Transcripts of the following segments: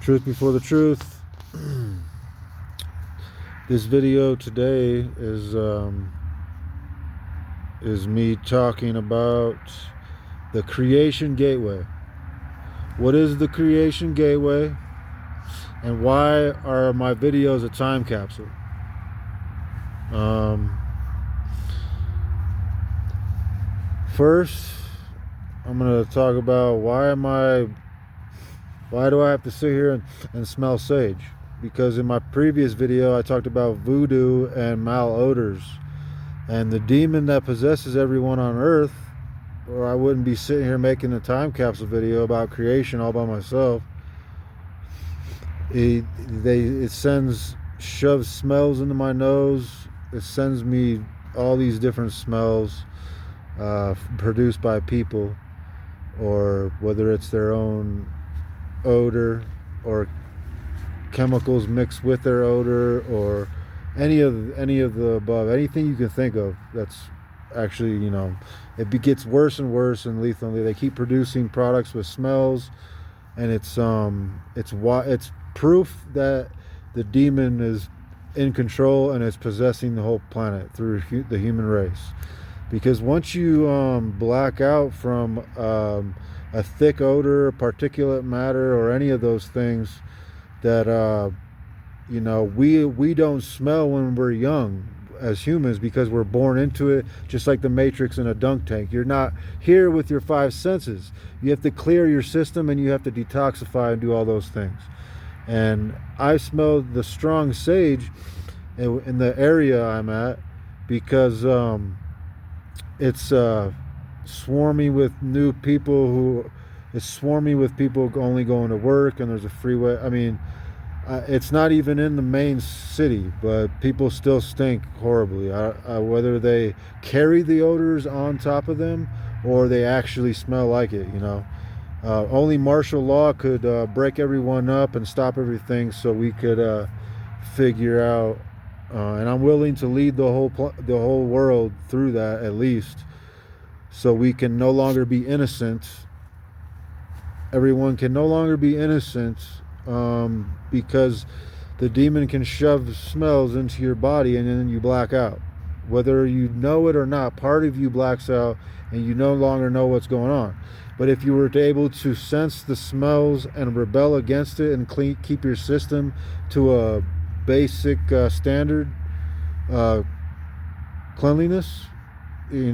Truth before the truth. This video today is me talking about the creation gateway. What is the creation gateway, and why are my videos a time capsule? First, I'm going to talk about why do I have to sit here and smell sage? Because in my previous video I talked about voodoo and malodors and the demon that possesses everyone on earth, or I wouldn't be sitting here making a time capsule video about creation all by myself. It shoves smells into my nose. It sends me all these different smells produced by people, or whether it's their own odor or chemicals mixed with their odor, or any of the above, anything you can think of. That's actually, it gets worse and worse and lethally. They keep producing products with smells, and it's proof that the demon is in control and is possessing the whole planet through the human race. Because once you black out from a thick odor, particulate matter, or any of those things that we don't smell when we're young as humans, because we're born into it, just like the Matrix in a dunk tank. You're not here with your five senses. You have to clear your system, and you have to detoxify and do all those things. And I smelled the strong sage in the area I'm at, because it's swarming with new people it's swarming with people only going to work, and there's a freeway. I mean, it's not even in the main city, but people still stink horribly. Whether they carry the odors on top of them or they actually smell like it, only martial law could break everyone up and stop everything, so we could figure out. And I'm willing to lead the whole world through that, at least, so we can no longer be innocent. Everyone can no longer be innocent, because the demon can shove smells into your body, and then you black out. Whether you know it or not, part of you blacks out, and you no longer know what's going on. But if you were able to sense the smells and rebel against it and keep your system to a basic standard cleanliness, you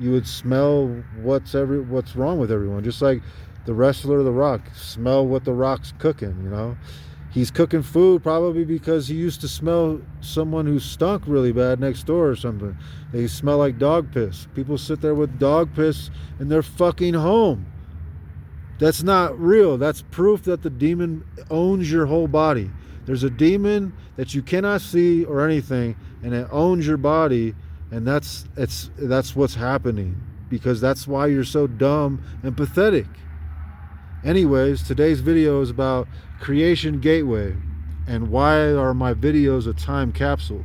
would smell what's wrong with everyone. Just like the wrestler The Rock, smell what The Rock's cooking. He's cooking food probably because he used to smell someone who stunk really bad next door or something. They smell like dog piss. People sit there with dog piss in their fucking home. That's not real. That's proof that the demon owns your whole body. There's a demon that you cannot see or anything, and it owns your body, and that's what's happening, because that's why you're so dumb and pathetic. Anyways, today's video is about creation gateway, and why are my videos a time capsule.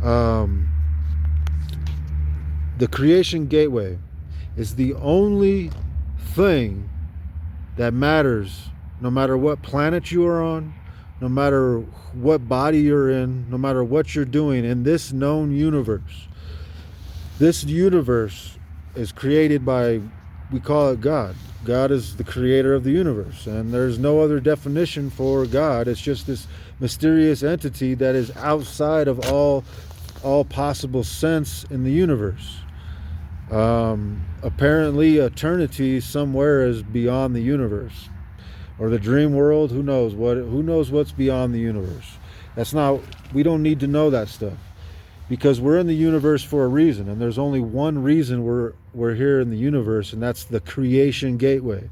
The creation gateway is the only thing that matters, no matter what planet you are on, no matter what body you're in, no matter what you're doing in this known universe. This universe is created by, we call it God. God is the creator of the universe, and there's no other definition for God. It's just this mysterious entity that is outside of all possible sense in the universe. Apparently eternity somewhere is beyond the universe, or the dream world. Who knows what's beyond the universe? We don't need to know that stuff, because we're in the universe for a reason, and there's only one reason we're here in the universe, and that's the creation gateway.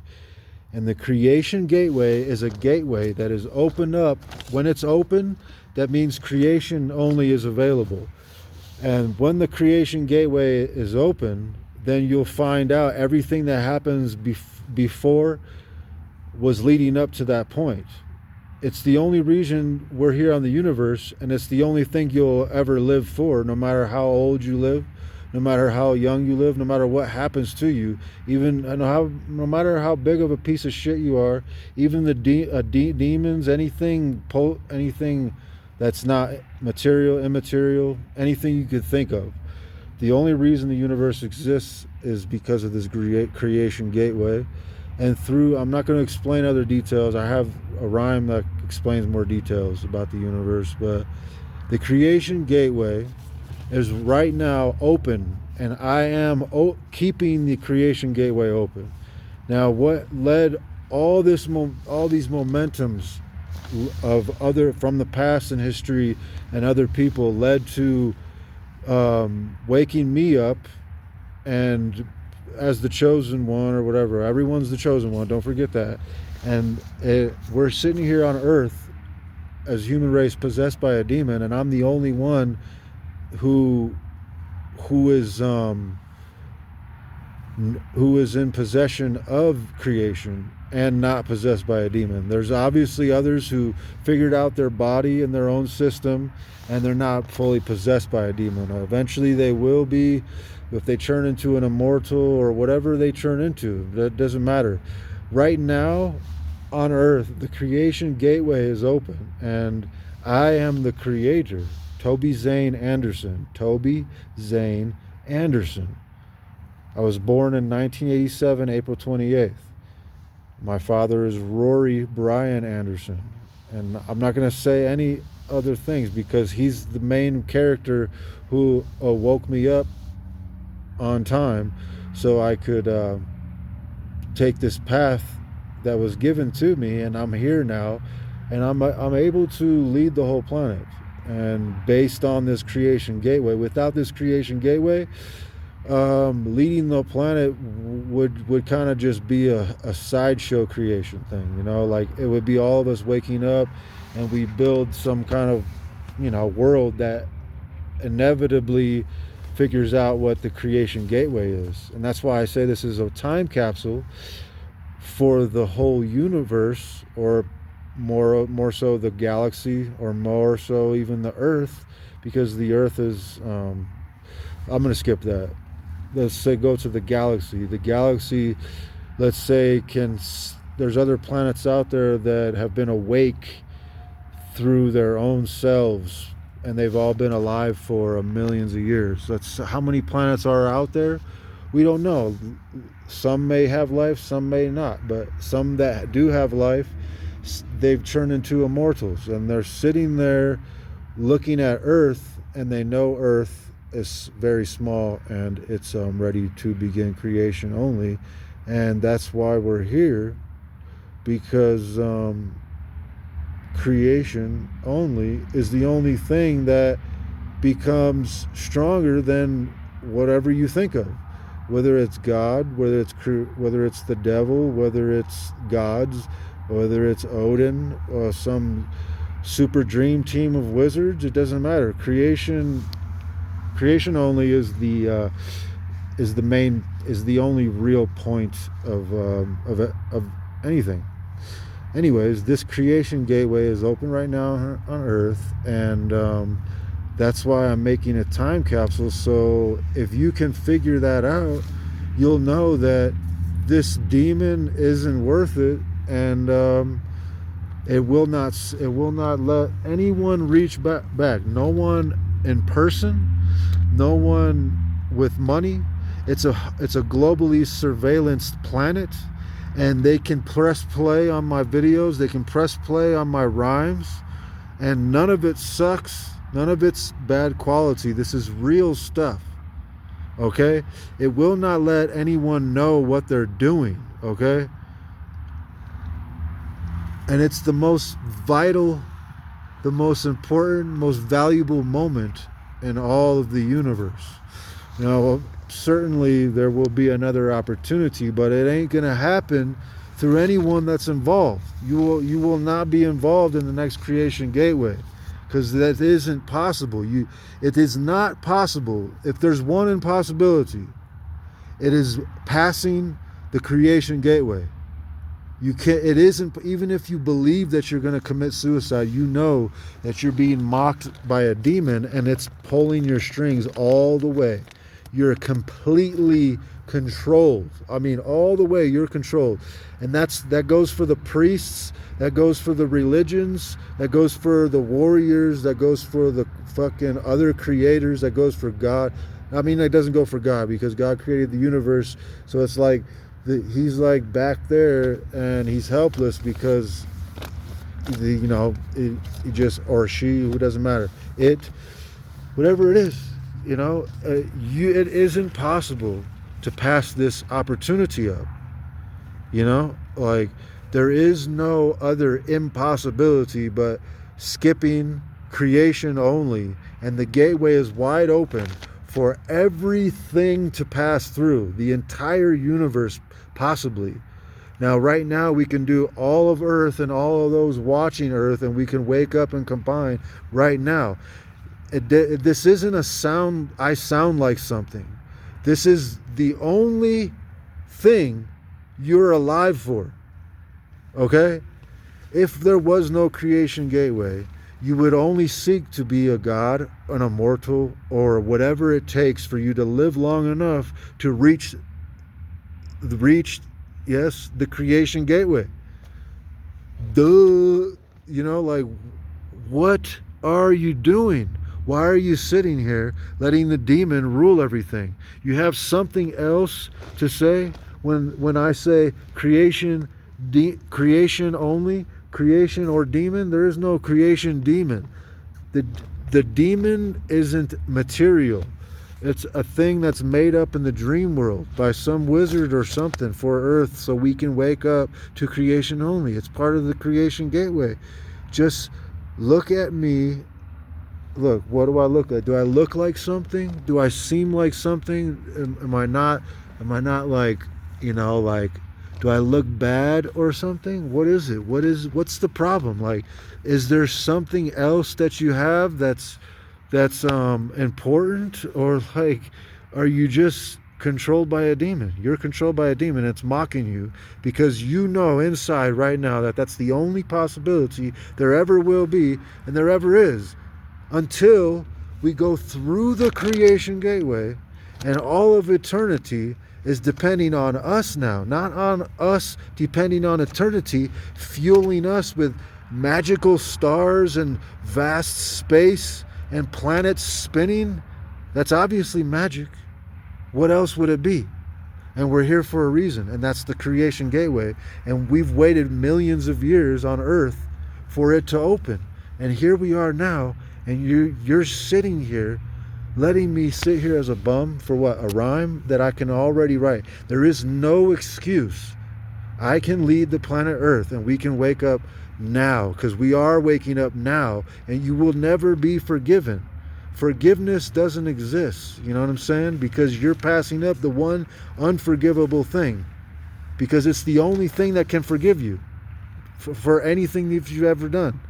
And the creation gateway is a gateway that is opened up. When it's open, that means creation only is available. And when the creation gateway is open, then you'll find out everything that happens before was leading up to that point. It's the only reason we're here on the universe, and it's the only thing you'll ever live for, no matter how old you live, no matter how young you live, no matter what happens to you, even no matter how big of a piece of shit you are, even the demons, anything that's not material, immaterial, anything you could think of. The only reason the universe exists is because of this creation gateway. And I'm not going to explain other details. I have a rhyme that explains more details about the universe, but the creation gateway is right now open, and I am keeping the creation gateway open. Now, what led all these momentums from the past and history and other people led to waking me up, and as the chosen one or whatever, everyone's the chosen one, don't forget that. And we're sitting here on earth as human race possessed by a demon, and I'm the only one who is in possession of creation and not possessed by a demon. There's obviously others who figured out their body and their own system, and they're not fully possessed by a demon. Eventually they will be, if they turn into an immortal or whatever they turn into. That doesn't matter. Right now on earth, the creation gateway is open, and I am the creator. Toby Zane Anderson. Toby Zane Anderson. I was born in 1987, April 28th. My father is Rory Brian Anderson. And I'm not going to say any other things because he's the main character who woke me up on time so I could take this path that was given to me, and I'm here now, and I'm able to lead the whole planet. And based on this creation gateway, without this creation gateway, leading the planet would kind of just be a sideshow creation thing, you know, like it would be all of us waking up and we build some kind of, you know, world that inevitably figures out what the creation gateway is. And that's why I say this is a time capsule for the whole universe, or more so the galaxy, or more so even the Earth, because the Earth is I'm going to skip that. Let's say go to the galaxy. The galaxy, let's say, there's other planets out there that have been awake through their own selves, and they've all been alive for millions of years. That's how many planets are out there. We don't know. Some may have life, some may not, but some that do have life, they've turned into immortals, and they're sitting there looking at Earth, and they know Earth is very small and it's ready to begin creation only. And that's why we're here, because creation only is the only thing that becomes stronger than whatever you think of, whether it's God, whether it's the devil, whether it's gods, whether it's Odin or some super dream team of wizards. It doesn't matter. Creation only is the only real point of anything. Anyways, this creation gateway is open right now on Earth, and that's why I'm making a time capsule. So if you can figure that out, you'll know that this demon isn't worth it, and it will not let anyone reach back. No one in person, no one with money. It's a globally surveillanced planet, and they can press play on my videos, they can press play on my rhymes, and none of it sucks, none of it's bad quality. This is real stuff, okay? It will not let anyone know what they're doing, okay? And it's the most vital, the most important, most valuable moment in all of the universe. Now, certainly there will be another opportunity, but it ain't going to happen through anyone that's involved. You will not be involved in the next creation gateway, because that isn't possible. It is not possible. If there's one impossibility, it is passing the creation gateway. You can't. It isn't. Even if you believe that you're going to commit suicide, you know that you're being mocked by a demon, and it's pulling your strings all the way. you're completely controlled. I mean, all the way you're controlled. And that goes for the priests, that goes for the religions, that goes for the warriors, that goes for the fucking other creators, that goes for God. I mean, that doesn't go for God because God created the universe. So it's like he's like back there and he's helpless because he just, or she, who doesn't matter, whatever it is, it isn't possible to pass this opportunity up. Like, there is no other impossibility but skipping creation only, and the gateway is wide open for everything to pass through, the entire universe possibly. Now, right now, we can do all of Earth and all of those watching Earth, and we can wake up and combine right now. This isn't a sound, I sound like something. This is the only thing you're alive for. Okay? If there was no creation gateway, you would only seek to be a god, an immortal, or whatever it takes for you to live long enough to reach yes, the creation gateway. Like, what are you doing? Why are you sitting here letting the demon rule everything? You have something else to say? When I say creation only, creation or demon, there is no creation demon. The demon isn't material. It's a thing that's made up in the dream world by some wizard or something for Earth so we can wake up to creation only. It's part of the creation gateway. Just look at me. Look, what do I look like? Do I look like something? Do I seem like something? Am I not like, like, do I look bad or something? What is it? What's the problem? Like, is there something else that you have that's important, or like, are you just controlled by a demon? You're controlled by a demon. It's mocking you because inside right now that that's the only possibility there ever will be and there ever is, until we go through the creation gateway, and all of eternity is depending on us now, not on us depending on eternity, fueling us with magical stars and vast space and planets spinning. That's obviously magic. What else would it be? And we're here for a reason, and that's the creation gateway. And we've waited millions of years on Earth for it to open. And here we are now, and you're sitting here, letting me sit here as a bum for what? A rhyme that I can already write. There is no excuse. I can lead the planet Earth, and we can wake up now, because we are waking up now, and you will never be forgiven. Forgiveness doesn't exist, you know what I'm saying? Because you're passing up the one unforgivable thing, because it's the only thing that can forgive you for anything that you've ever done.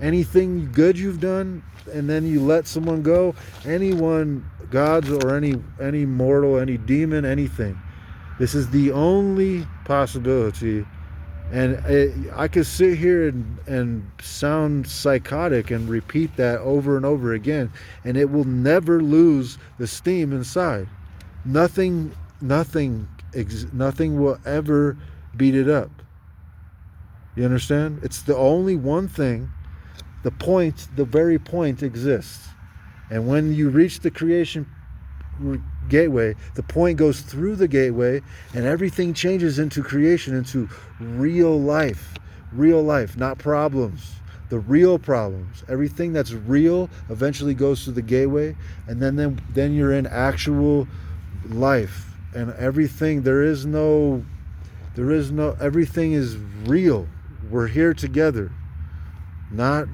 Anything good you've done, and then you let someone go, anyone, gods or any mortal, any demon, anything. This is the only possibility. And I could sit here and sound psychotic and repeat that over and over again, and it will never lose the steam inside. Nothing will ever beat it up. You understand? It's the only one thing. The very point exists. And when you reach the creation gateway, the point goes through the gateway, and everything changes into creation, into real life, not problems, the real problems. Everything that's real eventually goes through the gateway, and then you're in actual life, and everything, everything is real. We're here together. Not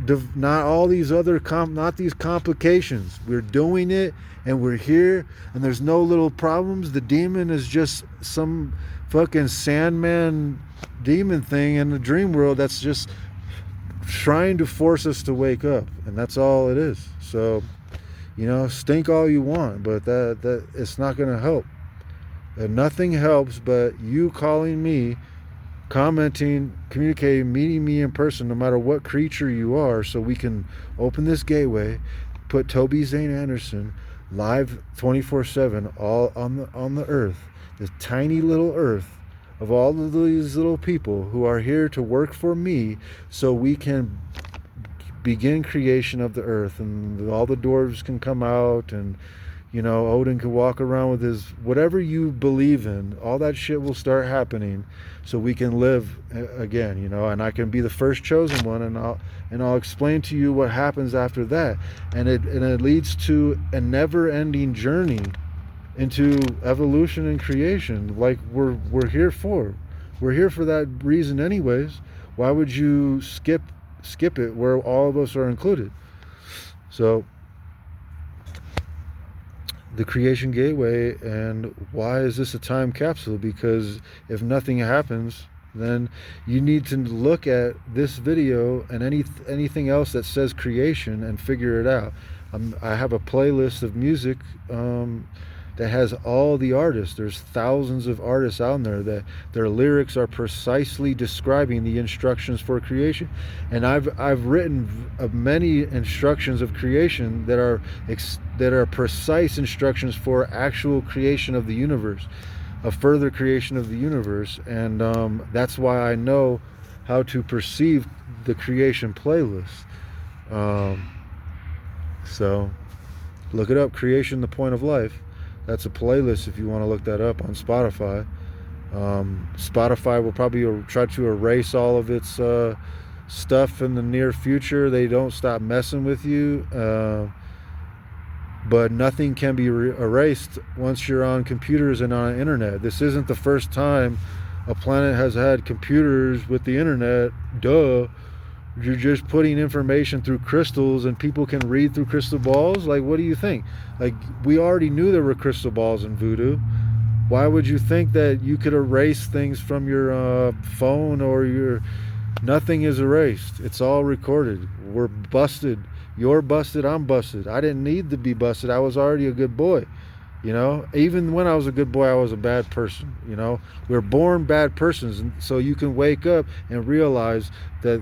all these other not these complications. We're doing it, and we're here, and there's no little problems. The demon is just some fucking Sandman demon thing in the dream world that's just trying to force us to wake up, and that's all it is. So, stink all you want, but that it's not going to help. And nothing helps but you calling me, commenting, communicating, meeting me in person, no matter what creature you are, so we can open this gateway, put Toby Zane Anderson, live 24/7, all on the earth, this tiny little earth of all of these little people who are here to work for me, so we can begin creation of the earth, and all the dwarves can come out, and Odin can walk around with his whatever you believe in. All that shit will start happening, so we can live again. And I can be the first chosen one, and I'll explain to you what happens after that, and it leads to a never-ending journey into evolution and creation, like we're here for. We're here for that reason, anyways. Why would you skip it where all of us are included? So, the Creation Gateway. And why is this a time capsule? Because if nothing happens, then you need to look at this video and anything else that says creation and figure it out. I have a playlist of music that has all the artists. There's thousands of artists out there that their lyrics are precisely describing the instructions for creation. And I've written many instructions of creation that are precise instructions for actual creation of the universe, a further creation of the universe. And that's why I know how to perceive the creation playlist. So look it up, Creation, the Point of Life. That's a playlist if you want to look that up on Spotify. Spotify will probably try to erase all of its stuff in the near future. They don't stop messing with you. But nothing can be erased once you're on computers and on internet. This isn't the first time a planet has had computers with the internet. Duh. You're just putting information through crystals, and people can read through crystal balls. Like, what do you think? Like, we already knew there were crystal balls in voodoo. Why would you think that you could erase things from your phone or your... Nothing is erased. It's all recorded. We're busted. You're busted. I'm busted. I didn't need to be busted. I was already a good boy. Even when I was a good boy, I was a bad person. We're born bad persons. And so you can wake up and realize that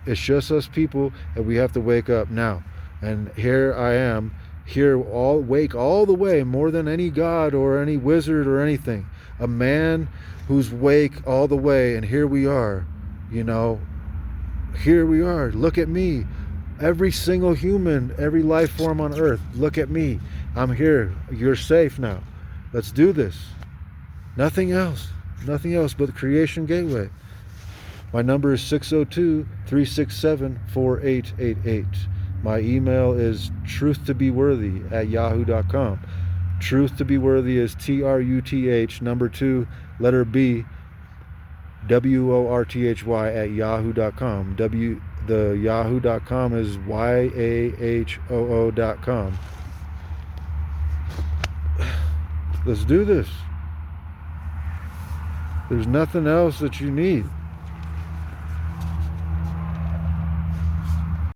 it's just us people, and we have to wake up now. And here I am, awake all the way, more than any god or any wizard or anything. A man who's awake all the way, and here we are. Here we are. Look at me. Every single human, every life form on earth, look at me. I'm here. You're safe now. Let's do this. Nothing else but the Creation Gateway. My number is 602-367-4888. My email is truthtobeworthy@yahoo.com. Truth to be worthy is TRUTH, number 2, letter B, WORTHY@yahoo.com. The yahoo.com is YAHOO.com. Let's do this. There's nothing else that you need.